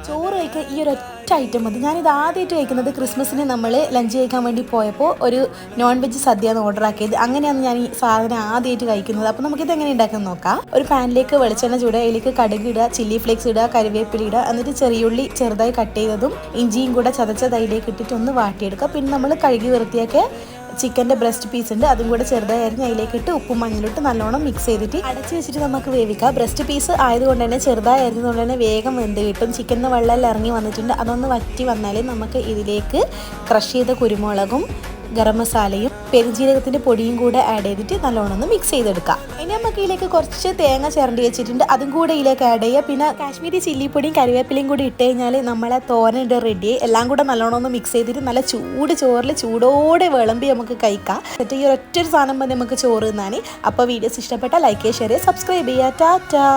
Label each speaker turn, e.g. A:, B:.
A: ചോറ് കഴിക്കാൻ ഈ ഒരു ഒറ്റ ഐറ്റം മതി. ഞാനിത് ആദ്യമായിട്ട് കഴിക്കുന്നത് ക്രിസ്മസിന് നമ്മൾ ലഞ്ച് കഴിക്കാൻ വേണ്ടി പോയപ്പോൾ ഒരു നോൺ വെജ് സദ്യയാണ് ഓർഡർ ആക്കിയത്. അങ്ങനെയാണ് ഞാൻ ഈ സാധനം ആദ്യമായിട്ട് കഴിക്കുന്നത്. അപ്പോൾ നമുക്കിത് എങ്ങനെ ഉണ്ടാക്കുന്നത് നോക്കാം. ഒരു പാനിലേക്ക് വെളിച്ചെണ്ണ ചൂടുക, അതിലേക്ക് കടുക് ഇടുക, ചില്ലി ഫ്ലേക്സ് ഇടുക, കറിവേപ്പില ഇടുക, എന്നിട്ട് ചെറിയുള്ളി ചെറുതായി കട്ട് ചെയ്തതും ഇഞ്ചിയും കൂടെ ചതച്ചത് അതിലേക്ക് ഇട്ടിട്ട് ഒന്ന് വാട്ടിയെടുക്കുക. പിന്നെ നമ്മൾ കഴുകി വൃത്തിയാക്കിയ ചിക്കൻ്റെ ബ്രസ്റ്റ് പീസ് ഉണ്ട്, അതും കൂടെ ചെറുതായി അരിഞ്ഞ് അതിലേക്ക് ഇട്ട് ഉപ്പും മഞ്ഞളിട്ട് നല്ലോണം മിക്സ് ചെയ്തിട്ട് അടച്ച് വെച്ചിട്ട് നമുക്ക് വേവിക്കാം. ബ്രസ്റ്റ് പീസ് ആയതുകൊണ്ട് തന്നെ ചെറുതായി അരിഞ്ഞതുകൊണ്ട് തന്നെ വേഗം വെന്ത് കിട്ടും. ചിക്കൻ്റെ വെള്ളമെല്ലാം ഇറങ്ങി വന്നിട്ടുണ്ട്. അതൊന്ന് വറ്റി വന്നാൽ നമുക്ക് ഇതിലേക്ക് ക്രഷ് ചെയ്ത കുരുമുളകും ഗരം മസാലയും പെരുംജീരകത്തിൻ്റെ പൊടിയും കൂടെ ആഡ് ചെയ്തിട്ട് നല്ലോണം ഒന്ന് മിക്സ് ചെയ്തെടുക്കാം. ഇനി നമുക്ക് ഇതിലേക്ക് കുറച്ച് തേങ്ങ ചിരണ്ടി വെച്ചിട്ടുണ്ട്, അതും കൂടെ ഇതിലേക്ക് ആഡ് ചെയ്യുക. പിന്നെ കാശ്മീരി ചില്ലിപ്പൊടിയും കറിവേപ്പിലയും കൂടി ഇട്ട് കഴിഞ്ഞാൽ നമ്മളെ തോരൻ്റെ റെഡി. എല്ലാം കൂടെ നല്ലോണം ഒന്ന് മിക്സ് ചെയ്തിട്ട് നല്ല ചൂട് ചോറിൽ ചൂടോടെ വിളമ്പി നമുക്ക് കഴിക്കാം. എന്നിട്ട് ഈ ഒറ്റൊരു സാധനം മതി നമുക്ക് ചോറ് തിന്നാൻ. അപ്പോൾ വീഡിയോസ് ഇഷ്ടപ്പെട്ടാൽ ലൈക്ക് ചെയ്യുക, ഷെയർ ചെയ്യുക, സബ്സ്ക്രൈബ് ചെയ്യുക. ടാറ്റാ.